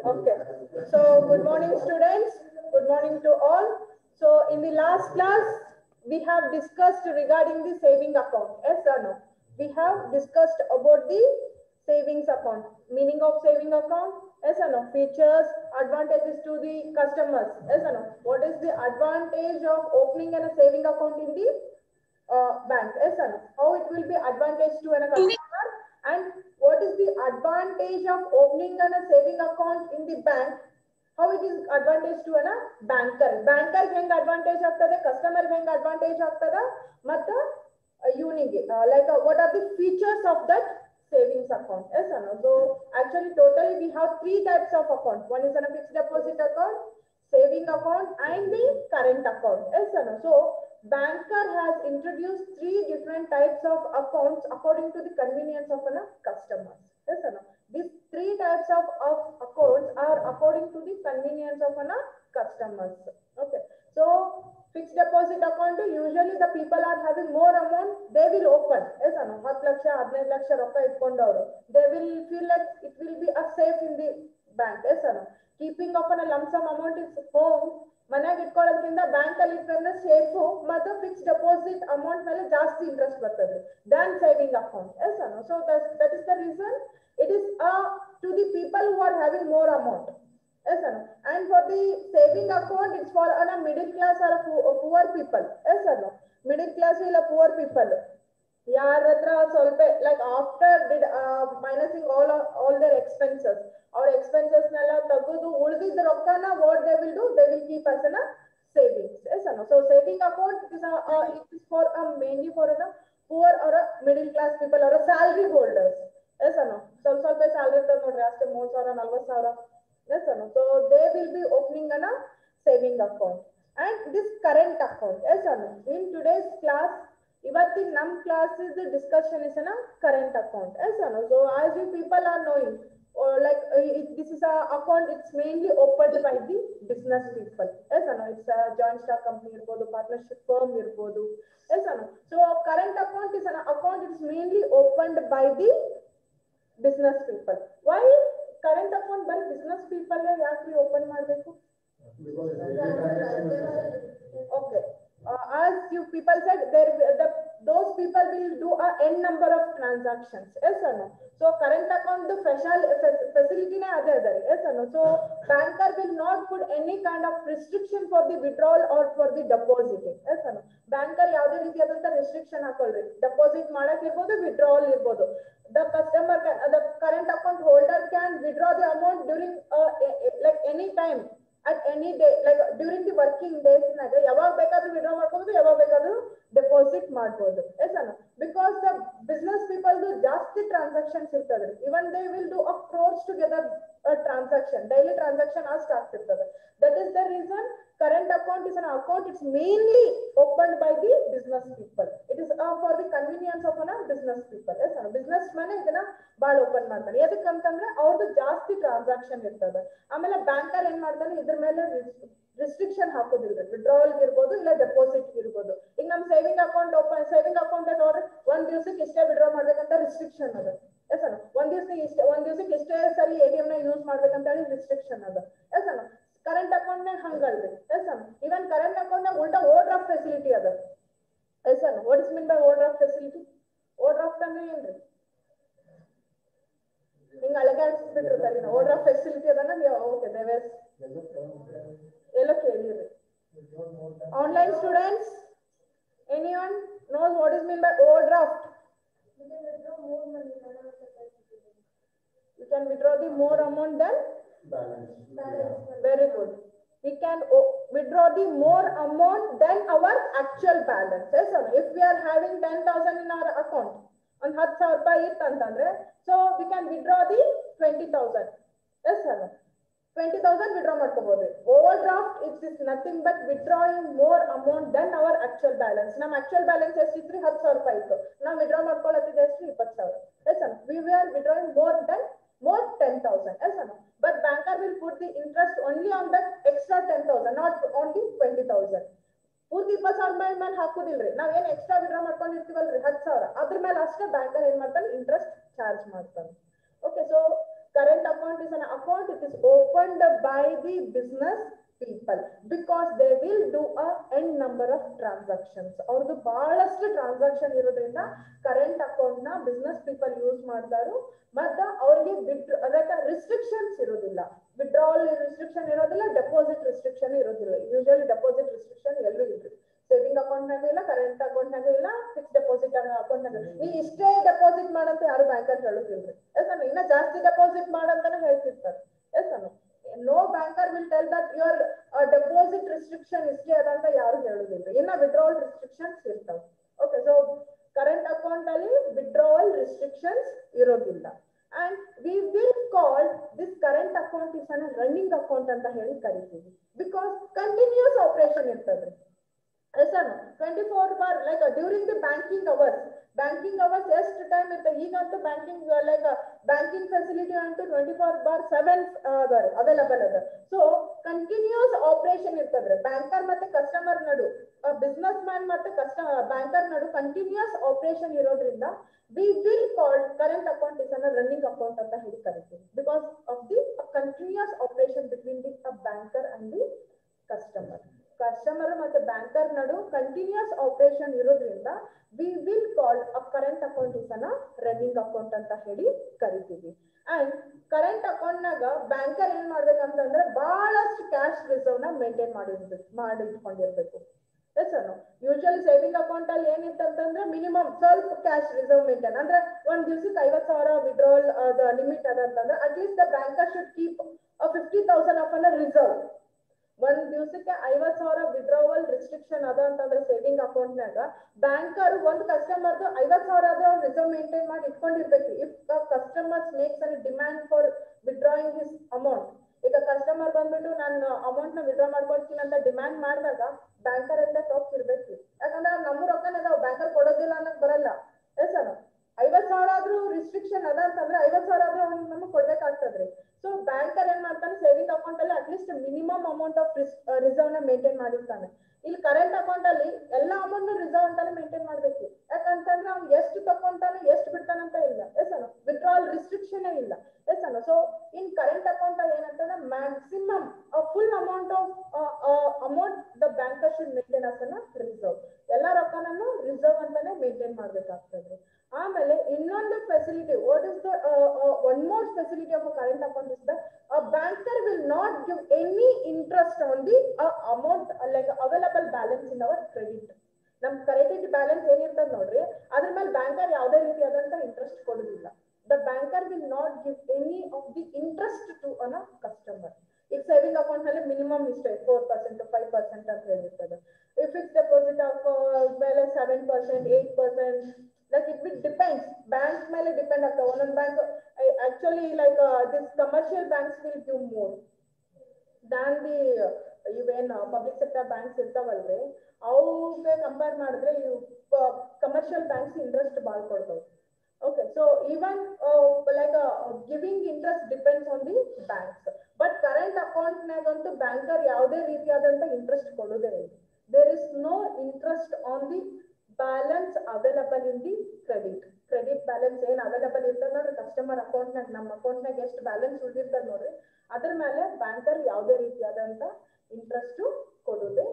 Okay. So good morning, students. Good morning to all. So in the last class, we have discussed regarding the saving account. Yes or no? We have discussed about the savings account, meaning of saving account. Yes or no? Features, advantages to the customers. Yes or no? What is the advantage of opening a saving account in the bank? Yes or no? How it will be advantage to a customer, and what is the advantage of opening a saving account in the bank? How it is advantage to a banker? Banker ಹೆಂಗ್ advantage ಆಗ್ತದೆ, customer ಹೆಂಗ್ advantage ಆಗ್ತದೆ, ಮತ್ತು unique like what are the features of that savings account? Yes or no? So actually totally we have three types of account. One is a fixed deposit account, saving account, and the current account. Yes or no? So banker has introduced three different types of accounts according to the convenience of a customer. Yes or no? These three types of accounts are according to the convenience of a customers. Okay. So fixed deposit account, usually the people are having more amount, they will open. Yes or no? 10 lakhs, 15 lakhs ರೊಕ್ಕ ಇಟ್ಕೊಂಡವರು, they will feel like it will be a safe in the bank. Yes or no? Keeping of a lump sum amount is home, ಮನೆಯಾಗ ಇಟ್ಕೊಳ್ಳೋದ್ರಿಂದ bank ಅಲ್ಲಿ ಇಟ್ಕೊಂಡ್ರೆ safe, ಮತ್ತು fix deposit amount ಮೇಲೆ ಜಾಸ್ತಿ interest ಬರ್ತದೆ than saving account. S ಅನ್ನು. So that is the reason it is to the people who are having more amount. Yes or no? And for the saving account, it's for a middle class or a poor people. Yes or no? Middle class or poor people, ಯಾರ ಹತ್ರ ಸ್ವಲ್ಪ like after did minusing all their expenses, ಅವ್ರ expenses ನೆಲ್ಲ ತೆಗೆದು ಉಳಿದಿದ್ದ ರೊಕ್ಕನ what they will do, they will keep as a savings. Yes or no? So saving account it is for mainly for a poor or a middle class people or a salary holders. Yes or no? ಸ್ವಲ್ಪ salary ಇರ್ತದೆ ನೋಡ್ರಿ, ಅಷ್ಟೇ 30,000 40,000. Yes or no? So they will be opening a saving account. And this current account. Yes or no? In today's class, ಇವತ್ತಿನ ನಮ್ಮ class is discussion is a current account. Yes or no? So as you people are knowing, like this is a account, it's mainly opened by the business people. Yes or no? It's a joint stock company irbodu, partnership firm irbodu. Yes or no? So current account is an account, it's mainly opened by the business people. Why current account by business people ಯಾಕೆ open ಮಾಡಬೇಕು? Okay. As you people said, those people will do a n number of transactions. Yes or no? So current account the facility na ade adare. Yes or no? So banker will not put any kind of restriction for the withdrawal or for the depositing. Yes or no? Banker ಯಾವುದೇ ರೀತಿಯಾದಂತ restriction ಹಾಕೊಳ್ಳಿ. Deposit ಮಾಡಕ್ಕೆ ಇರಬಹುದು, withdrawal ಇರಬಹುದು. The customer can, the current account holder can withdraw the amount during like any time, at any day, like during the working days naga ಯಾವಾಗ ಬೇಕಾದರೂ withdraw ಮಾಡ್ಕೋಬಹುದು, ಯಾವಾಗ ಬೇಕಾದರೂ ಡೆಪಾಸಿಟ್ ಮಾಡಬಹುದು. Yes or no? Because the business people do ಜಾಸ್ತಿ transactions ಇರ್ತದೆ, even they will do a crores together a transaction, daily transaction ಅಷ್ಟು ಆಗ್ತಿರ್ತದೆ. That is the reason current account is an account, it's mainly opened by the business people. It is for the convenience of business people. Yes or no? Business man ಇದನ್ನ ಬಾಳ open ಮಾಡ್ತಾರೆ. ಎದಕ್ಕೆ ಅಂತಂದ್ರೆ ಅವ್ರದ್ದು ಜಾಸ್ತಿ transaction ಇರ್ತದೆ. ಆಮೇಲೆ banker ಏನ್ ಮಾಡ್ತಾನೆ, ಇದ್ರ ಮೇಲೆ ರಿಸ್ಟ್ರಿಕ್ಷನ್ ಹಾಕೋದಿಲ್ಲ, ವಿಡ್ರಾವಲ್ ಇರ್ಬೋದು ಇಲ್ಲ ಡೆಪಾಸಿಟ್ ಇರ್ಬೋದು. ಈಗ ನಮ್ ಸೇವಿಂಗ್ ಅಕೌಂಟ್ ಸೇವಿಂಗ್ ಅಕೌಂಟ್ ನೋಡ್ರಿ, ಒಂದ್ ದಿವಸಕ್ಕೆ ಇಷ್ಟೇ ವಿಡ್ರಾ ಮಾಡ್ಬೇಕಂತ ರಿಸ್ಟ್ರಿಕ್ಷನ್ ಅದ. ಎಸ್ ಅಣ್ಣ. ಒಂದ್ ದಿವಸಕ್ಕೆ ಇಷ್ಟೇ ಸರಿ ATM ನ ಯೂಸ್ ಮಾಡ್ಬೇಕಂತ ಹೇಳಿ ರಿಸ್ಟ್ರಿಕ್ಷನ್ ಅದ. ಎಸ್ ಅಣ್ಣ. ಕರೆಂಟ್ ಅಕೌಂಟ್ ನಾಗ ಹಂಗಲ್ರಿ. ಎಸ್ ಅಣ್ಣ. ಇವನ್ ಕರೆಂಟ್ ಅಕೌಂಟ್ ನಾಗ ಉಲ್ಟಾ ಓವರ್ ಡ್ರಾಫ್ಟ್ ಫೆಸಿಲಿಟಿ ಅದ. ಎಸ್ ಅಣ್ಣ. What is mean by over draft facility? Over draft ಅಂದ್ರೆ ಏನ್ರಿ? ಹಿಂಗ ಅಳಗಾಡ್ಸ್ಬಿಟ್ಟಿರ್ತಾರೆ. ಓವರ್ ಡ್ರಾಫ್ಟ್ ಫೆಸಿಲಿಟಿ ಅದನ್ನ ಓಕೆ ದೇವೇಶ್ ಎಲ್ಲೋ ಕೇಳಿರಿ. Online students, anyone knows what is mean by overdraft? You can withdraw the more amount than balance. Very good. We can withdraw the more amount than our actual balance. Yes or no? If we are having 10,000 in our account, on 10,000 ರೂಪಾಯಿ ಇತ್ತು ಅಂತಂದ್ರೆ, so we can withdraw the 20,000. Yes or no? 20,000 withdraw ಮಾಡ್ಕೋಬಹುದು. Overdraft is nothing but withdrawing more amount than our actual balance. ನಮ್ಮ actual balance ಎಷ್ಟಿತ್ರಿ? 10,000 ರೂಪಾಯಿ ಇತ್ತು. ನಾವು withdraw ಮಾಡ್ಕೊಳ್ಳೋದಿದೆ ಎಷ್ಟು? 20,000. Yes or no? We were withdrawing more 10,000. Yes or no? But banker will put the interest only on that extra 10,000, not on the 20,000. ಪೂರ್ತಿ 20,000 ಮೇಲೆ ಹಾಕುದಿಲ್ರಿ. ನಾವ್ ಏನ್ extra withdraw ಮಾಡ್ಕೊಂಡಿರ್ತೀವಲ್ರಿ 10,000, ಅದ್ರ ಮೇಲೆ ಅಷ್ಟೇ ಬ್ಯಾಂಕರ್ ಏನ್ ಮಾಡ್ತಾನೆ, ಇಂಟ್ರೆಸ್ಟ್ ಚಾರ್ಜ್ ಮಾಡ್ತಾನೆ. Okay. So current account is an account, it is opened by the business people because they will do a n number of transactions. ಅವ್ರದ್ದು ಬಹಳಷ್ಟು ಟ್ರಾನ್ಸಾಕ್ಷನ್ ಇರೋದ್ರಿಂದ ಕರೆಂಟ್ ಅಕೌಂಟ್ ನ ಬಿಸ್ನೆಸ್ ಪೀಪಲ್ ಯೂಸ್ ಮಾಡ್ತಾರು ಮತ್ತೆ ಅವ್ರಿಗೆ restrictions ಇರೋದಿಲ್ಲ. Withdrawal restriction ಇರೋದಿಲ್ಲ, deposit restriction ಇರೋದಿಲ್ಲ. Usually deposit restriction ಎಲ್ಲೂ ಇಲ್ರಿ. ಸೇವಿಂಗ್ ಅಕೌಂಟ್ ನಾಗೂ ಇಲ್ಲ, ಕರೆಂಟ್ ಅಕೌಂಟ್ ನಾಗೂ ಇಲ್ಲ, ಫಿಕ್ಸ್ ಡೆಪಾಸಿಟ್ ಅಕೌಂಟ್ ನಾಗೂ ನೀ ಇಷ್ಟೇ ಡೆಪಾಸಿಟ್ ಮಾಡಂತ ಯಾರು ಬ್ಯಾಂಕರ್ ಹೇಳುದಿಲ್ರಿ. ಎಸ್ ಅನ್ನು ಇನ್ನ ಜಾಸ್ತಿ ಡೆಪಾಸಿಟ್ ಮಾಡಂತಾನೆ ಹೇಳ್ತಿರ್ತಾರೆ. ಎಸ್ ಅನ್ನು no banker will tell that your deposit restriction ಇಷ್ಟೇ ಅದಂತ ಯಾರು ಹೇಳುದಿಲ್ಲ. ಇನ್ನ withdrawal restrictions ಇರ್ತಾವೆ. ಓಕೆ, ಸೊ ಕರೆಂಟ್ ಅಕೌಂಟ್ ಅಲ್ಲಿ withdrawal restrictions ಇರೋದಿಲ್ಲ. and we will call this current account is an running account ಅಂತ ಹೇಳಿ ಕರಿತೀವಿ because continuous operation ಇರ್ತದೆ. Yes or no? 24 bar like during the banking hours ಎಷ್ಟು time ಇರ್ತದೆ. ಈಗಂತೂ ಬ್ಯಾಂಕಿಂಗ್ ಲೈಕ್ ಬ್ಯಾಂಕಿಂಗ್ ಫೆಸಿಲಿಟಿ ಅಂತೂ 24/7 ಅವೈಲಬಲ್ ಅದ. ಸೊ ಕಂಟಿನ್ಯೂಸ್ ಆಪರೇಷನ್ ಇರ್ತದ್ರೆ ಬ್ಯಾಂಕರ್ ಮತ್ತೆ ಕಸ್ಟಮರ್ ನಡು, ಬಿಸ್ನೆಸ್ ಮ್ಯಾನ್ ಮತ್ತೆ ಬ್ಯಾಂಕರ್ ನಡು ಕಂಟಿನ್ಯೂಸ್ ಆಪರೇಷನ್ ಇರೋದ್ರಿಂದ we will call current account is a running account ಅಂತ ಹೇಳಿ ಕರಿತೀವಿ because of the continuous operation between the banker and the customer. Customer ಮತ್ತೆ banker ನಡು ಕಂಟಿನ್ಯೂಸ್ ಆಪರೇಷನ್ ಇರೋದ್ರಿಂದ we will call a current account is a running account ಅಂತ ಹೇಳಿ ಕರಿತೀವಿ. And current account ನಾಗ ಬ್ಯಾಂಕರ್ ಏನ್ ಮಾಡ್ಬೇಕಂತಂದ್ರೆ ಬಹಳಷ್ಟು ಕ್ಯಾಶ್ ರಿಸರ್ವ್ ನ ಮೇಂಟೈನ್ ಮಾಡಿಟ್ಕೊಂಡಿರ್ಬೇಕು. ಎಸ್ ಅನ್ನು ಯೂಶಲಿ ಸೇವಿಂಗ್ ಅಕೌಂಟ್ ಅಲ್ಲಿ ಏನಿತ್ತಂತಂದ್ರೆ ಮಿನಿಮಮ್ ಸ್ವಲ್ಪ ಕ್ಯಾಶ್ ರಿಸರ್ವ್ ಮೇಂಟೈನ್ ಅಂದ್ರೆ ಒಂದ್ ದಿವಸಕ್ಕೆ 50,000 ವಿಡ್ರಾವಲ್ ಲಿಮಿಟ್ ಅದಂತಂದ್ರೆ at least the banker should keep 50,000 of an reserve. ಒಂದ್ ದಿವಸಕ್ಕೆ 50,000 ವಿಡ್ರಾವಲ್ ರಿಸ್ಟ್ರಿಕ್ಷನ್ ಅದ ಅಂತಂದ್ರೆ ಸೇವಿಂಗ್ ಅಕೌಂಟ್ ನಾಗ ಬ್ಯಾಂಕರ್ ಒಂದ್ ಕಸ್ಟಮರ್ದು 50,000 ಆದ್ರೆ ರಿಸರ್ವ್ ಮೇಂಟೈನ್ ಮಾಡಿ ಇಟ್ಕೊಂಡಿರ್ಬೇಕು. If customers makes an demand for withdrawing his amount, ಈಗ ಕಸ್ಟಮರ್ ಬಂದ್ಬಿಟ್ಟು ನಾನು ಅಮೌಂಟ್ ನ ವಿಡ್ರಾ ಮಾಡ್ಕೊಳ್ತೀನಿ ಅಂತ ಡಿಮ್ಯಾಂಡ್ ಮಾಡಿದಾಗ ಬ್ಯಾಂಕರ್ ಅಂತ ಟಾಪ್ ಇರ್ಬೇಕು. ಯಾಕಂದ್ರೆ ನಮ್ಮ ರೊಕ್ಕನ ಬ್ಯಾಂಕರ್ ಕೊಡೋದಿಲ್ಲ ಅನ್ನಕ್ ಬರಲ್ಲ. ಎಸ್ ಅಲ್ಲ 50,000 ಆದ್ರೂ ರಿಸ್ಟ್ರಿಕ್ಷನ್ ಅದ ಅಂತಂದ್ರೆ 50,000 ಆದ್ರೂ ನಮ್ಗೆ ಕೊಡ್ಬೇಕಾಗ್ತದ್ರಿ. ಸೊ ಬ್ಯಾಂಕರ್ ಏನ್ ಮಾಡ್ತಾನೆ ಸೇವಿಂಗ್ ಅಕೌಂಟ್ ಅಲ್ಲಿ at least minimum amount of reserve ನ ಮೇಂಟೈನ್ ಮಾಡಿರ್ತಾನೆ. ಇಲ್ಲಿ ಕರೆಂಟ್ ಅಕೌಂಟ್ ಅಲ್ಲಿ ಎಲ್ಲಾ ಅಮೌಂಟ್ ರಿಸರ್ವ್ ಅಂತಾನೆ ಮೇಂಟೈನ್ ಮಾಡ್ಬೇಕು. ಯಾಕಂತಂದ್ರೆ ಅವ್ನು ಎಷ್ಟು ತಕೊಂತಾನೆ ಎಷ್ಟು ಬಿಡ್ತಾನಂತ ಇಲ್ಲ. ಎಸ್ ಅಲ್ಲ ವಿಡ್ರಾವಲ್ ರಿಸ್ಟ್ರಿಕ್ಷನ್ ಇಲ್ಲ. ಎಸ್ ಅಲ್ಲ ಸೊ ಇನ್ ಕರೆಂಟ್ ಅಕೌಂಟ್ ಅಲ್ಲಿ ಏನಂತಂದ್ರೆ maximum full amount of amount the banker should maintain as a reserve. ಎಲ್ಲಾ ರೊಕ್ಕನನ್ನು ರಿಸರ್ವ್ ಅಂತಾನೆ ಮೇಂಟೈನ್ ಮಾಡ್ಬೇಕಾಗ್ತದೆ. ಆಮೇಲೆ ಇನ್ನೊಂದು facility, what is the one more facility of current account is that a banker will not give any interest on the amount like available balance in our credit. ನಮ್ credit balance ಏನಿರ್ತದೆ ನೋಡ್ರಿ ಅದ್ರ ಮೇಲೆ banker ಯಾವುದೇ ರೀತಿಯಾದಂತ interest ಕೊಡೋದಿಲ್ಲ. The banker will not give any of the interest to an customer. ಈಗ saving account ನಲ್ಲಿ ಮಿನಿಮಮ್ ಇಷ್ಟೇ 4% 5% ಅಂತ ಹೇಳಿರ್ತದೆ. ಫಿಕ್ಸ್ ಡೆಪಾಸಿಟ್ ಮೇಲೆ 7% 8%, like it will depends, bank ಮೇಲೆ ಡಿಪೆಂಡ್ ಆಗ್ತವೆ. ಒಂದೊಂದು bank actually like this commercial banks will give more than the even public sector banks ಇರ್ತಾವಲ್ರಿ, ಅವಕ್ಕೆ compare ಮಾಡಿದ್ರೆ ಕಮರ್ಷಿಯಲ್ ಬ್ಯಾಂಕ್ಸ್ ಇಂಟ್ರೆಸ್ಟ್ ಭಾಳ ಕೊಡ್ತಾವೆ. Okay, so even like giving interest depends on the banks, but current account ನಾಗಂತೂ banker ಯಾವುದೇ ರೀತಿಯಾದಂತ interest ಕೊಡೋದೇ ಇಲ್ಲ. There is no interest on the balance available in the credit balance ಏನ್ available ಇರ್ತದೆ ನೋಡ್ರಿ ಕಸ್ಟಮರ್ ಅಕೌಂಟ್ ನಾಗ, ನಮ್ಮ ಅಕೌಂಟ್ ನಾಗ ಎಷ್ಟು ಬ್ಯಾಲೆನ್ಸ್ ಉಳಿದಿರ್ತದೆ ನೋಡ್ರಿ ಅದ್ರ ಮೇಲೆ ಬ್ಯಾಂಕರ್ ಯಾವುದೇ ರೀತಿಯಾದಂತ ಇಂಟ್ರೆಸ್ಟ್ ಕೊಡೋದೇ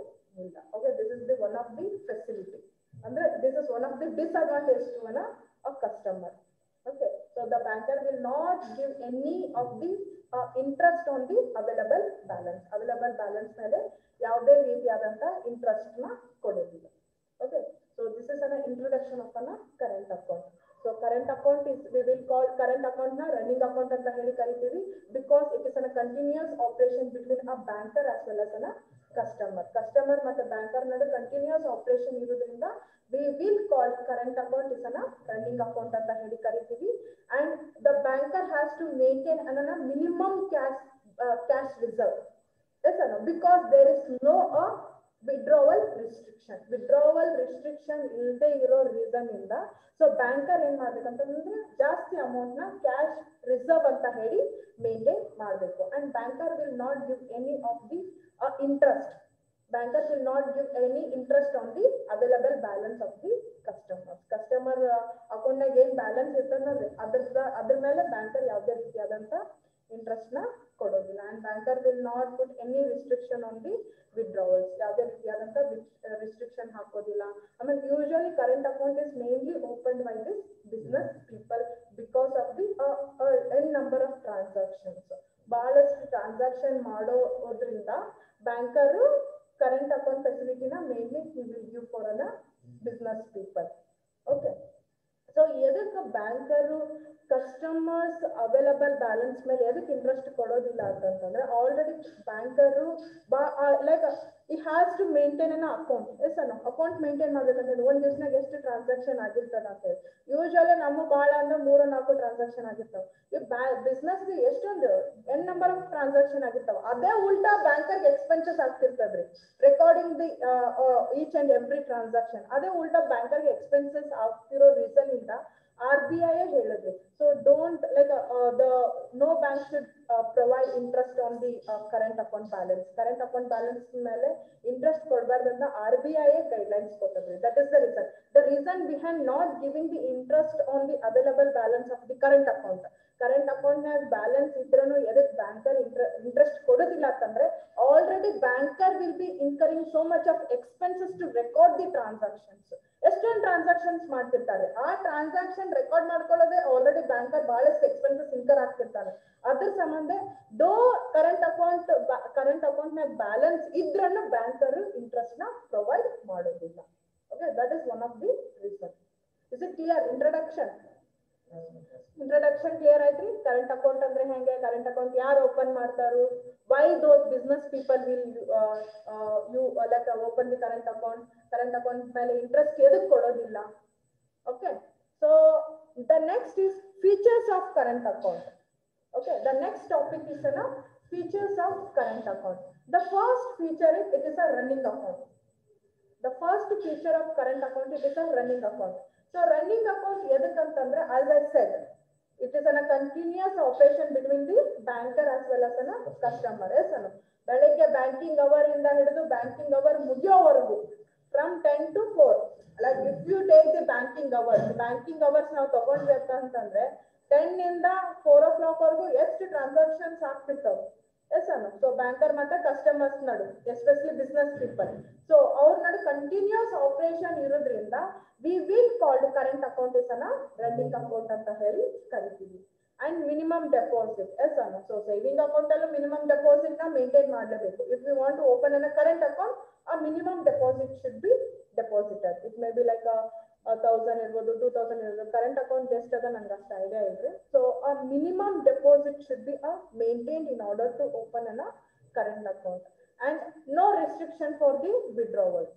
ಇಲ್ಲ. Okay, this is the one of the facility. ಅಂದ್ರೆ this is one of the disadvantage to a customer. Okay, so the banker will not give any of the interest on the available balance ಮೇಲೆ ಯಾವುದೇ ರೀತಿಯಾದಂತ interest ನ ಕೊಡೋದಿಲ್ಲ. Okay, so this is an introduction of a current account. So current account is, we will call current account na running account anta heli karitivi because it is a continuous operation between a banker as well as a customer ಮತ್ತೆ banker nadu continuous operation ಇರೋದ್ರಿಂದ we will call current account is a running account anta heli karitivi. And the banker has to maintain a minimum cash reserve. Yes or no? Because there is no withdrawal restriction ಇಲ್ಲದೆ ಇರೋ reason ಇಂದ so banker ಏನ್ ಮಾಡ್ಬೇಕಂತಂದ್ರೆ ಜಾಸ್ತಿ amount ನ cash reserve ಅಂತ ಹೇಳಿ maintain ಮಾಡಬೇಕು. And banker will not give any of the interest banker will not give any interest on the available balance of the customers. Customer account nag ಏನು balance ಇರ್ತದೆ ನೋಡ್ರಿ ಅದ್ರ ಮೇಲೆ ಬ್ಯಾಂಕರ್ ಯಾವುದೇ ರೀತಿಯಾದಂತ ಇಂಟ್ರೆಸ್ಟ್ ನ ಕೊಡೋದಿಲ್ಲ. And banker will not put any restriction on the withdrawals. ಯಾವುದೇ ರೀತಿಯಾದಂತ ರಿಸ್ಟ್ರಿಕ್ಷನ್ ಹಾಕೋದಿಲ್ಲ. ಆಮೇಲೆ usually current account is mainly open by this business people because of the N number of transactions. ಬಹಳಷ್ಟು ಟ್ರಾನ್ಸಾಕ್ಷನ್ ಮಾಡೋದ್ರಿಂದ banker current account facility na mainly he will give for a business people. Okay, so edukku banker customers available balance mele edukku interest kododilla antandre already banker like he has to maintain an account. Yes or no? Account maintain ಮಾಡಬೇಕಂದ್ರೆ ಒಂದು ದಿವಸನಾಗ ಎಷ್ಟು transaction ಆಗಿರ್ತದ ಅಂತ ಹೇಳಿ usually ನಮ್ಮ ಭಾಳ ಅಂದ್ರೆ 3-4 transaction ಆಗಿರ್ತಾವ. ಈ ಬಿಸ್ನೆಸ್ ಎಷ್ಟೊಂದು ಎನ್ ನಂಬರ್ ಆಫ್ ಟ್ರಾನ್ಸಾಕ್ಷನ್ ಆಗಿರ್ತಾವ. ಅದೇ ಉಲ್ಟಾ ಬ್ಯಾಂಕರ್ಗೆ ಎಕ್ಸ್ಪೆನ್ಸಸ್ ಆಗ್ತಿರ್ತದ್ರಿ recording the each and every transaction. ಅದೇ ಉಲ್ಟಾ ಬ್ಯಾಂಕರ್ಗೆ ಎಕ್ಸ್ಪೆನ್ಸಸ್ ಆಗ್ತಿರೋ ರೀಸನ್ ಇಂದ RBI ಹೇಳಿದ್ರಿ. So don't like the no bank should provide interest on the current account balance. Current account balance ಮೇಲೆ interest ಕೊಡಬಾರ್ದು ಅಂತ RBI guidelines ಕೊಟ್ಟಿದ್ರಿ. That is the reason. The reason behind not giving the interest on the available balance of the current account. Current account ನಾಗ balance ಇದ್ರೂ ಎದಕ್ banker interest ಕೊಡೋದಿಲ್ಲ ಅಂತಂದ್ರೆ already banker will be incurring so much of expenses to record the transactions. ಎಷ್ಟೊಂದು transactions ಮಾಡ್ತಿರ್ತಾರೆ, ಆ transaction record ಮಾಡ್ಕೊಳ್ಳೋದೇ already banker ಬಹಳಷ್ಟು ಎಕ್ಸ್ಪೆನ್ಸಸ್ ಇನ್ಕರ್ ಆಗ್ತಿರ್ತಾರೆ. ಅದ್ರ ಸಂಬಂಧ ದೋ ಕರೆಂಟ್ ಅಕೌಂಟ್ ನಾಗ ಬ್ಯಾಲೆನ್ಸ್ ಇದ್ರೂ ಬ್ಯಾಂಕರ್ ಇಂಟ್ರೆಸ್ಟ್ ನ ಪ್ರೊವೈಡ್ ಮಾಡೋದಿಲ್ಲ. Okay, that is one of the reason. Is it clear? Introduction clear ಆಯ್ತ್ರಿ? ಕರೆಂಟ್ ಅಕೌಂಟ್ ಅಂದ್ರೆ ಹೆಂಗೆ, ಕರೆಂಟ್ ಅಕೌಂಟ್ ಯಾರು ಓಪನ್ ಮಾಡ್ತಾರು, why those business people will you like open the current account ಮೇಲೆ interest ಎದಕ್ಕೆ ಕೊಡೋದಿಲ್ಲ. Okay, so the next is features of current account. Okay, the next topic is features of current account. The first feature is it is a running account. The first feature of current account, it is a running account. So running account edukantandre, as I said, it is a continuous operation between the banker as well as a customer. Yes or no? ಬೆಳಗ್ಗೆ banking hour ಇಂದ ಹಿಡಿದು banking hour ಮುಗಿಯೋವರೆಗೂ from 10 to 4. Like if you take the banking hours ನಾವು ತಗೊಂಡ್ವಿ ಅಂತಂದ್ರೆ 10 ಇಂದ 4 o'clock ವರೆಗೂ ಎಷ್ಟು transactions ಆಗ್ತಿರ್ತಾವ. ಎಸ್ ಅನ್ನು. ಸೊ ಬ್ಯಾಂಕರ್ ಮತ್ತೆ ಕಸ್ಟಮರ್ಸ್ ನಡು, ಎಸ್ಪೆಷಲಿ ಬಿಸ್ನೆಸ್ ಪೀಪಲ್, ಸೊ ಅವ್ರ ನಡು ಕಂಟಿನ್ಯೂಸ್ ಆಪರೇಷನ್ ಇರೋದ್ರಿಂದ we will called current account is ಅನ್ನ ರನ್ನಿಂಗ್ ಅಕೌಂಟ್ ಅಂತ ಹೇಳಿ ಕರಿತೀವಿ. ಅಂಡ್ ಮಿನಿಮಮ್ ಡೆಪಾಸಿಟ್, ಎಸ್ ಅನ್ನು. ಸೊ ಸೇವಿಂಗ್ ಅಕೌಂಟ್ ಅಲ್ಲೂ ಮಿನಿಮಮ್ ಡೆಪಾಸಿಟ್ ನ ಮೇಂಟೈನ್ ಮಾಡಲೇಬೇಕು. If you want to open an current account, a minimum deposit should be deposited. It may be like a 1,000 ಇರ್ಬೋದು, 2,000 ಇರ್ಬೋದು. Current account ಎಷ್ಟು ಅದ ನಂಗೆ ಅಷ್ಟು ಐಡಿಯಾ ಇಲ್ರಿ. So a minimum deposit should be maintained in order to open a current account, and no restriction for the withdrawals.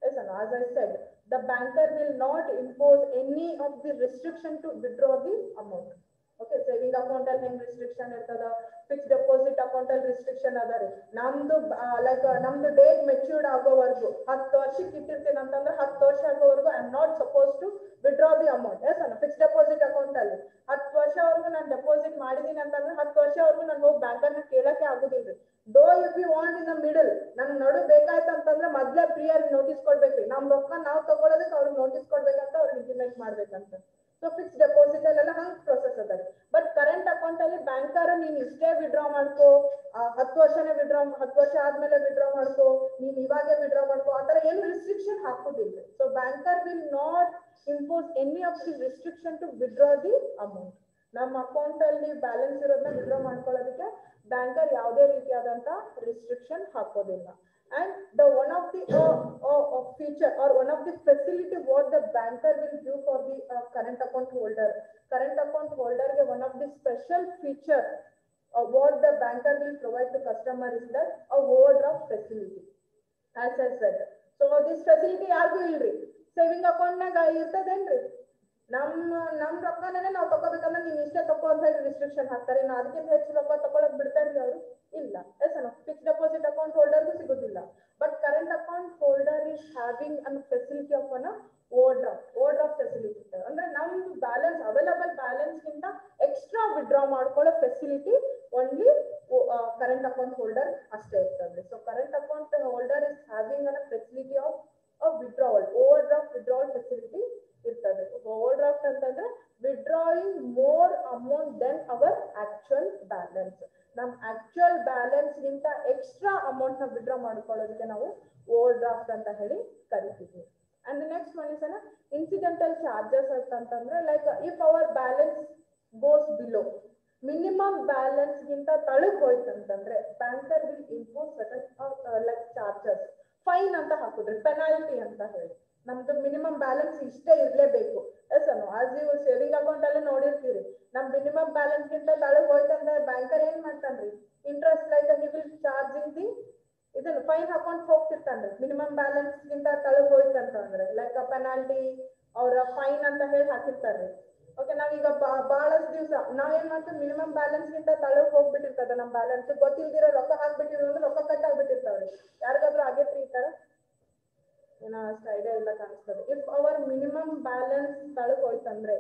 Yes, and as I said, the banker will not impose any of the restriction to withdraw the amount. Okay, saving account ಅಲ್ಲಿ ಹೆಂಗ್ restriction ಇರ್ತದ, fix deposit account ಅಲ್ಲಿ restriction ಅದ ರೀ. ನಮ್ದು date matured ಆಗೋವರೆಗೂ 10 ವರ್ಷಕ್ಕೆ ಇಟ್ಟಿರ್ತೀನಿ ಅಂತಂದ್ರೆ 10 ವರ್ಷ ಆಗೋವರೆಗೂ I am not suppose to withdraw the amount. Yes ಅನ್ನ. ಫಿಕ್ಸ್ ಡೆಪಾಸಿಟ್ ಅಕೌಂಟ್ ಅಲ್ಲಿ 10 ವರ್ಷವರೆಗೂ ನಾನು ಡೆಪಾಸಿಟ್ ಮಾಡಿದೀನಿ ಅಂತಂದ್ರೆ 10 ವರ್ಷವರೆಗೂ ನಾನು ಹೋಗಿ ಬ್ಯಾಂಕರ್ನ ಕೇಳಕ್ಕೆ ಆಗುದಿಲ್ರಿ. Though if you want in the middle ನನ್ ನಡು ಬೇಕಾಯ್ತು ಅಂತಂದ್ರೆ ಮೊದ್ಲೇ ಪ್ರಿಯರ್ ನೋಟಿಸ್ ಕೊಡ್ಬೇಕ್ರಿ. ನಮ್ ರೊಕ್ಕ ನಾವು ತಗೊಳ್ಳೋದಕ್ಕೆ ಅವ್ರಿಗೆ ನೋಟಿಸ್ ಕೊಡ್ಬೇಕಂತ ಅವ್ರಿಗೆ ಇಂಟಿಮೇಟ್ ಮಾಡ್ಬೇಕಂತ. ಸೊ ಫಿಕ್ಸ್ ಡೆಪಾಸಿಟ್ ಅಲ್ಲೆಲ್ಲ ಹಂಗ್ ಪ್ರೊಸೆಸ್ ಅದ ರೀ. ಬಟ್ ಕರೆಂಟ್ ಅಕೌಂಟ್ ಅಲ್ಲಿ ಬ್ಯಾಂಕರ್ ನೀನ್ ಇಷ್ಟೇ ವಿಡ್ರಾ ಮಾಡ್ಕೋ, 10 ವರ್ಷ ಆದ್ಮೇಲೆ ವಿಡ್ರಾ ಮಾಡ್ಕೋ, ನೀನ್ ಇವಾಗೆ ವಿಡ್ರಾ ಮಾಡ್ಕೋ, ಆತರ ಏನು ರಿಸ್ಟ್ರಿಕ್ಷನ್ ಹಾಕೋದಿಲ್ಲ. So banker will not impose any of the restriction to withdraw the amount. ನಮ್ಮ ಅಕೌಂಟ್ ಅಲ್ಲಿ ಬ್ಯಾಲೆನ್ಸ್ ಇರೋದನ್ನ ವಿಡ್ರಾ ಮಾಡ್ಕೊಳ್ಳೋದಕ್ಕೆ ಬ್ಯಾಂಕರ್ ಯಾವುದೇ ರೀತಿಯಾದಂತ ರಿಸ್ಟ್ರಿಕ್ಷನ್ ಹಾಕೋದಿಲ್ಲ. And the one of the feature or one of the facility what the banker will give for the current account holder ge one of the special feature what the banker will provide to customer is that a overdraft facility, as I said. So this facility ಯಾರಿಗೂ ಇಲ್ರಿ. Saving account ನಾಗ ಇರ್ತದೇನ್ರಿ, ನಮ್ ರೊಕ್ಕನೇ ನಾವು ತಗೋಬೇಕಂದ್ರೆ ನೀನ್ ಇಷ್ಟೇ ತಗೋ ಅಂತ ಹೇಳಿ ರಿಸ್ಟ್ರಿಕ್ಷನ್ ಹಾಕ್ತಾರೆ. ಇನ್ನು ಅದಕ್ಕಿಂತ ಹೆಚ್ಚು ರೊಕ್ಕ ತಗೊಳಕ್ ಬಿಡ್ತಾರ್ರಿ ಅವರು? ಇಲ್ಲ. ಎಸ್ ಅನ್ನು. ಫಿಕ್ಸ್ ಡೆಪಾಸಿಟ್ ಅಕೌಂಟ್ ಹೋಲ್ಡರ್ಗೂ ಸಿಗುದಿಲ್ಲ. But current account holder is having an facility of an overdraft facility. ಅಂದ್ರೆ ನಮ್ದು ಬ್ಯಾಲೆನ್ಸ್ ಅವೈಲಬಲ್ ಬ್ಯಾಲೆನ್ಸ್ ಗಿಂತ ಎಕ್ಸ್ಟ್ರಾ ವಿಡ್ರಾ ಮಾಡ್ಕೊಳ್ಳೋ facility only current account holder ಅಷ್ಟೇ ಇರ್ತದೆ. So current account holder is having a facility of withdrawal, overdraft withdrawal facility ಇರ್ತದೆ. Overdraft ಅಂತಂದ್ರೆ withdrawing more amount than our actual balance. ನಮ್ actual balance ಗಿಂತ extra amount ನ withdraw ಮಾಡ್ಕೊಳ್ಳೋದಕ್ಕೆ ನಾವು overdraft ಅಂತ ಹೇಳಿ ಕರಿತೀವಿ. And next one is incidental charges ಅಂತಂದ್ರೆ like if our balance goes below, minimum balance ಗಿಂತ ತಳಗ್ ಹೋಯ್ತಂತಂದ್ರೆ banker will impose certain like charges, fine ಅಂತ ಹಾಕಿದ್ರಿ, ಪೆನಾಲ್ಟಿ ಅಂತ ಹೇಳಿ. ನಮ್ದು ಮಿನಿಮಮ್ ಬ್ಯಾಲೆನ್ಸ್ ಇಷ್ಟೇ ಇರ್ಲೇಬೇಕು. ಎಸ್ ಅನ್ನು ಆಸ್ ನೀವು ಸೇವಿಂಗ್ ಅಕೌಂಟ್ ಅಲ್ಲಿ ನೋಡಿರ್ತೀರಿ, ನಮ್ ಮಿನಿಮಮ್ ಬ್ಯಾಲೆನ್ಸ್ ಗಿಂತ ತಳಗ್ ಹೋಯ್ತಂದ್ರೆ ಬ್ಯಾಂಕರ್ ಏನ್ ಮಾಡ್ತಾನ್ರಿ, interest like he will charging the ಇದನ್ನು ಫೈನ್ ಅಕೌಂಟ್ ಹೋಗ್ತಿರ್ತಾನ್ರಿ. ಮಿನಿಮಮ್ ಬ್ಯಾಲೆನ್ಸ್ ಗಿಂತ ತಳಗ್ ಹೋಯ್ತಂತಂದ್ರೆ ಲೈಕ್ ಪೆನಾಲ್ಟಿ ಅವ್ರ ಫೈನ್ ಅಂತ ಹೇಳಿ ಹಾಕಿರ್ತಾರ್ರಿ. ಓಕೆ, ನಾವೀಗ ಬಹಳಷ್ಟು ದಿವಸ ನಾವೇನ್ ಮಾಡ್ತೀವಿ, ಮಿನಿಮಮ್ ಬ್ಯಾಲೆನ್ಸ್ ಗಿಂತ ತಳಗ್ ಹೋಗ್ಬಿಟ್ಟಿರ್ತದ ನಮ್ ಬ್ಯಾಲೆನ್ಸ್, ಗೊತ್ತಿಲ್ದಿರೋ ರೊಕ್ಕ ಹಾಕ್ಬಿಟ್ಟಿರೋ ಅಂದ್ರೆ ರೊಕ್ಕ ಕಟ್ ಆಗ್ಬಿಟ್ಟಿರ್ತಾವ್ರಿ. ಯಾರಿಗಾದ್ರೂ ಆಗೇತ್ರಿ ಈ ತರ? ಏನೋ ಅಷ್ಟು ಐಡಿಯಾ ಇಲ್ಲ ಕಾಣಿಸ್ತದೆ. ಇಫ್ ಅವರ್ ಮಿನಿಮಮ್ ಬ್ಯಾಲೆನ್ಸ್ ತಳಗ್ ಹೋಯ್ತಂದ್ರೆ,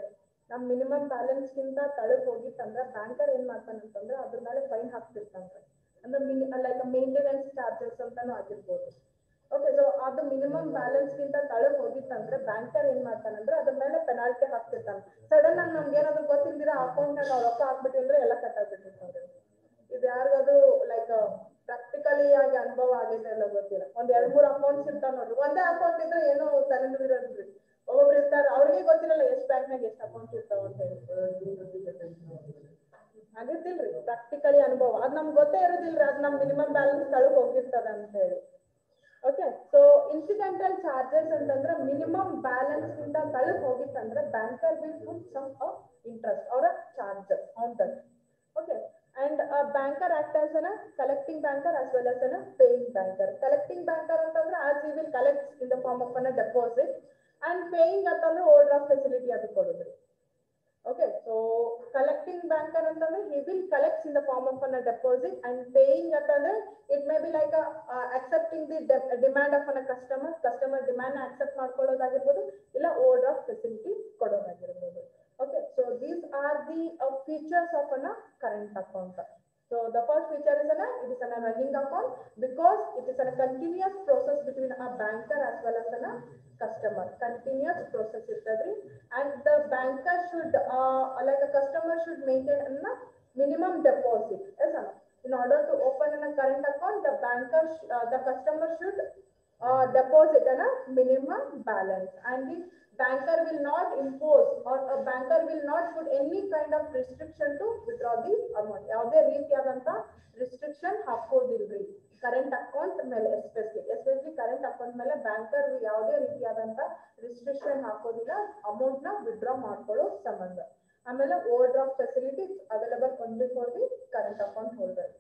ನಮ್ ಮಿನಿಮಮ್ ಬ್ಯಾಲೆನ್ಸ್ ಗಿಂತ ತಳಗ್ ಹೋಗಿತ್ತಂದ್ರೆ ಬ್ಯಾಂಕರ್ ಏನ್ ಮಾಡ್ತಾನಂತಂದ್ರೆ ಅದ್ರ ಮೇಲೆ ಫೈನ್ ಹಾಕ್ತಿರ್ತಾನ್ರಿ. ಅಂದ್ರೆ ಲೈಕ್ ಮೇಂಟೆನೆನ್ಸ್ ಚಾರ್ಜಸ್ ಅಂತಾನು ಆಗಿರ್ಬೋದು. ಓಕೆ, ಸೊ ಅದು ಮಿನಿಮಮ್ ಬ್ಯಾಲೆನ್ಸ್ ಗಿಂತ ತಳಗ್ ಹೋಗಿತ್ತಂದ್ರೆ ಬ್ಯಾಂಕರ್ ಏನ್ ಮಾಡ್ತಾನಂದ್ರೆ ಅದ್ರ ಮೇಲೆ ಪೆನಾಲ್ಟಿ ಹಾಕ್ತಿರ್ತಾನೆ. ಸಡನ್ ಆಗಿ ನಮ್ಗೆ ಏನಾದ್ರು ಗೊತ್ತಿಲ್ದಿರ ಅಕೌಂಟ್ ನಾಗ ರೊಕ್ಕ ಹಾಕ್ಬಿಟ್ಟಿದ್ರೆ ಎಲ್ಲ ಕಟ್ ಆಗ್ಬಿಟ್ಟಿರ್ತಾವ್ರಿ. ಇದು ಯಾರಿಗಾದ್ರು ಲೈಕ್ ಪ್ರಾಕ್ಟಿಕಲಿ ಆಗಿ ಅನುಭವ ಆಗೈತೆ ಎಲ್ಲ ಗೊತ್ತಿಲ್ಲ. ಒಂದ್ 2-3 ಅಕೌಂಟ್ಸ್ ಇರ್ತಾವ ನೋಡ್ರಿ. ಒಂದೇ ಅಕೌಂಟ್ ಇದ್ರೆ ಏನೋ ತಲೆನೂರಿರೋದ್ರಿ. ಒಬ್ಬೊಬ್ರು ಇರ್ತಾರ, ಅವ್ರಿಗೆ ಗೊತ್ತಿರಲ್ಲ ಎಷ್ಟ್ ಬ್ಯಾಂಕ್ನಾಗ ಎಷ್ಟ್ ಅಕೌಂಟ್ ಇರ್ತಾವ ಅಂತ ಹೇಳಿ. ಆಗಿರ್ತಿಲ್ರಿ ಪ್ರಾಕ್ಟಿಕಲಿ ಅನುಭವ, ಅದ್ ನಮ್ಗೆ ಗೊತ್ತೇ ಇರೋದಿಲ್ರಿ, ಅದ್ ನಮ್ ಮಿನಿಮಮ್ ಬ್ಯಾಲೆನ್ಸ್ ತಳಗ್ ಹೋಗಿರ್ತದ ಅಂತ ಹೇಳಿ. ಓಕೆ, ಸೊ ಇನ್ಸಿಡೆಂಟಲ್ ಚಾರ್ಜಸ್ ಅಂತಂದ್ರೆ ಮಿನಿಮಮ್ ಬ್ಯಾಲೆನ್ಸ್ ಗಿಂತ ತಳಗ್ ಹೋಗಿತ್ತಂದ್ರೆ banker will put some interest ಅವರ charges on that. Okay, and a banker act as a collecting banker as well as a paying banker. Collecting banker ಅಂತಂದ್ರೆ as he will collect in the form of a deposit, and paying ಅಂತಂದ್ರೆ overdraft facility ಅದು ಕೊಡೋದ್ರಿ. Okay, so collecting banker ಅಂತಂದ್ರೆ he will collect in the form of a deposit, and paying ಅಂತಂದ್ರೆ it may be like a accepting the demand of a customer demand accept ಮಾಡ್ಕೊಳ್ಳೋದಾಗಿರ್ಬೋದು, ಇಲ್ಲ overdraft facility ಕೊಡೋದಾಗಿರ್ಬೋದು. Okay, so these are the features of a current account. So the first feature is it is a running account because it is a continuous process between a banker as well as a customer. Continuous process ittadri, and the banker should like a customer should maintain a minimum deposit. Yes, in order to open a current account, the banker the customer should deposit a minimum balance, and the banker will not impose or a banker will not put any kind of restriction to withdraw the amount. ಯಾವುದೇ ರೀತಿಯಾದಂತ restriction ಹಾಕೋದಿಲ್ರಿ current account ಮೇಲೆ. Especially current account ಮೇಲೆ banker ಯಾವುದೇ ರೀತಿಯಾದಂತ restriction ಹಾಕೋದಿಲ್ಲ amount ನ withdraw ಮಾಡ್ಕೊಳ್ಳೋ ಸಂಬಂಧ. ಆಮೇಲೆ overdraft facility available only for the current account holder.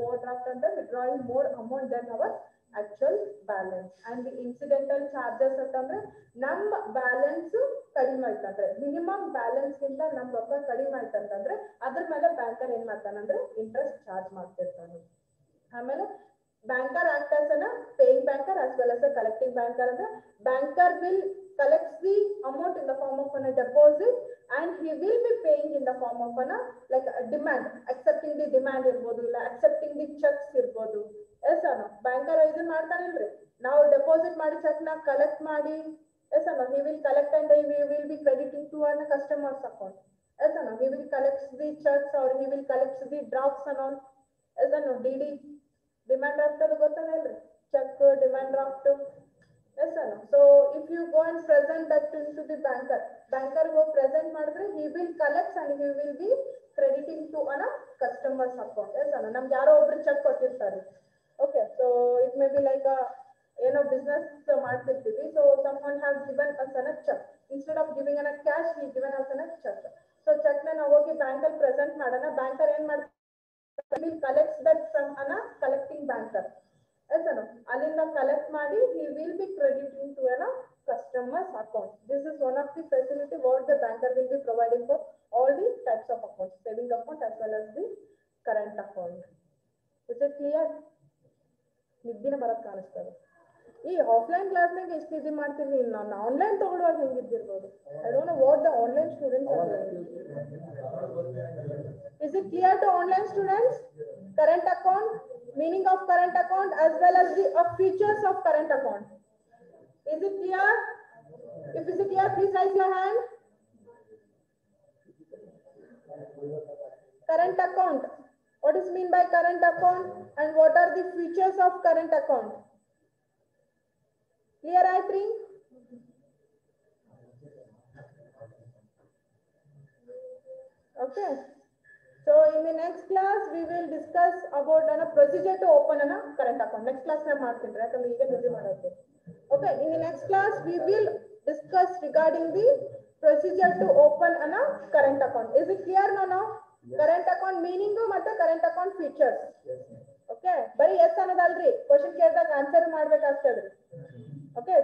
Overdraft ಅಂದ್ರೆ withdrawing more amount than our actual balance. And the incidental charges ಅಂತಂದ್ರೆ ನಮ್ಮ ಬ್ಯಾಲೆನ್ಸ್ ಕಡಿಮೆ ಆಯ್ತಂದ್ರೆ, ಮಿನಿಮಮ್ ಬ್ಯಾಲೆನ್ಸ್ ಗಿಂತ ನಮ್ ರೊಕ್ಕ ಕಡಿಮೆ ಆಯ್ತಂತಂದ್ರೆ ಅದ್ರ ಮೇಲೆ ಬ್ಯಾಂಕರ್ ಏನ್ ಮಾಡ್ತಾನಂದ್ರೆ ಇಂಟ್ರೆಸ್ಟ್ ಚಾರ್ಜ್ ಮಾಡ್ತಿರ್ತಾನೆ. ಆಮೇಲೆ banker act as a paying banker as well as a collecting banker. ಅಂದ್ರೆ banker will collect the amount in the form of a deposit, and he will be paying in the form of a like a demand, accepting the demand ಇರ್ಬೋದು, ಇಲ್ಲ accepting the checks ಇರ್ಬೋದು. S ಅಣ್ಣ, banker ಇದನ್ನ ಮಾಡ್ತಾನಿಲ್ರಿ, ನಾವು deposit ಮಾಡಿ check ನ collect ಮಾಡಿ, S ಅಣ್ಣ, he will collect and he will be crediting to a customer's account. Yes, no, he will collect the checks or he will collect the drafts and all. Yes, no, DD, demand draft ಅದು ಗೊತ್ತಲ್ಲ, check, demand draft. Yes, no. So if you go and present that to the banker go present ಮಾಡಿದ್ರೆ he will collect and he will be crediting to a customer's account. Yes, no, ನಮ್ಗೆ ಯಾರೋ ಒಬ್ರು check ಕೊಟ್ಟಿರ್ತಾರೆ. Okay, so it may be like a business ಮಾಡ್ತಿರ್ತೀವಿ. So someone has given us a check. Instead of giving a cash, he given us a check. So check na ನಾವು ಹೋಗಿ bank ಅಲ್ಲಿ present ಮಾಡೋಣ. Banker ಏನ್ ಮಾಡ್ತಾರೆ, he collects that from a collecting banker. Yes, no, ಅಲ್ಲಿಂದ collect ಮಾಡಿ he will be crediting to a customer's account. This is one of the facility what the banker will be providing for all the types of accounts, saving account as well as the current account. Is it clear? ನಿದ್ದಿನ ಬರಕ್ ಕಾಣಿಸ್ತದೆ. ಈ offline ಕ್ಲಾಸ್ನಾಗ ಎಷ್ಟು ಇದು ಮಾಡ್ತೀನಿ, ನಾನು online ತಗೊಳ್ಳುವಾಗ ಹೆಂಗಿದ್ದಿರ್ಬೋದು. I don't know what the online students are doing. Is it clear to online students? current account, meaning of current account, as well as the features of current account. Is it clear? If it is clear, please raise your hand. Current account. What is mean by current account and what are the features of current account? Clear, I think? Okay. So in the next class, we will discuss about a procedure to open a current account. Next class, I marking right? Okay. In the next class, we will discuss regarding the procedure to open a current account. Is it clear now? Yes. Current account meaning and current account features. Yes. Okay. Bari yes anadalri. Question ಕೇಳಿದಾಗ answer ಮಾಡಬೇಕಾಗ್ತದ್ರಿ. Okay.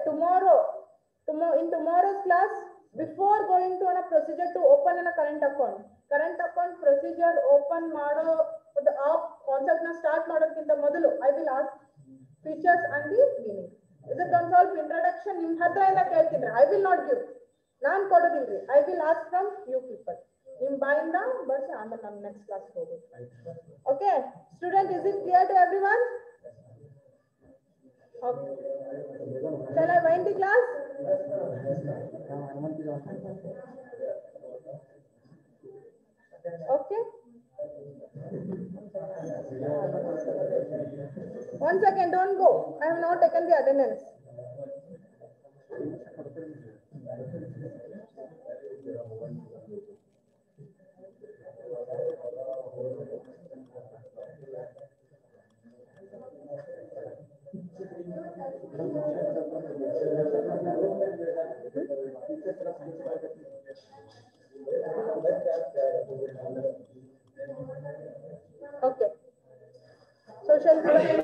In tomorrow's class, before going to a procedure to open a current account procedure open mado the concept na start ಮಾಡೋದಕ್ಕಿಂತ ಮೊದಲು I will ask features and the meaning. Is it one ಸ್ವಲ್ಪ introduction ನಿಮ್ಮ ಹತ್ರ ಎಲ್ಲ ಕೇಳ್ತಿದ್ರೆ I will not give. ನಾನು ಕೊಡೋದಿಲ್ರಿ. I will ask from you people. ನಿಮ್ಮ ಬಾಯಿಂದ bus ಆಮೇಲೆ ನಮ್ಮ next class ಹೋಗೋದು. Okay. Student, is it clear to everyone? Okay. Shall I wind the class? Okay. One second, don't go. I have not taken the attendance. Okay. So shall we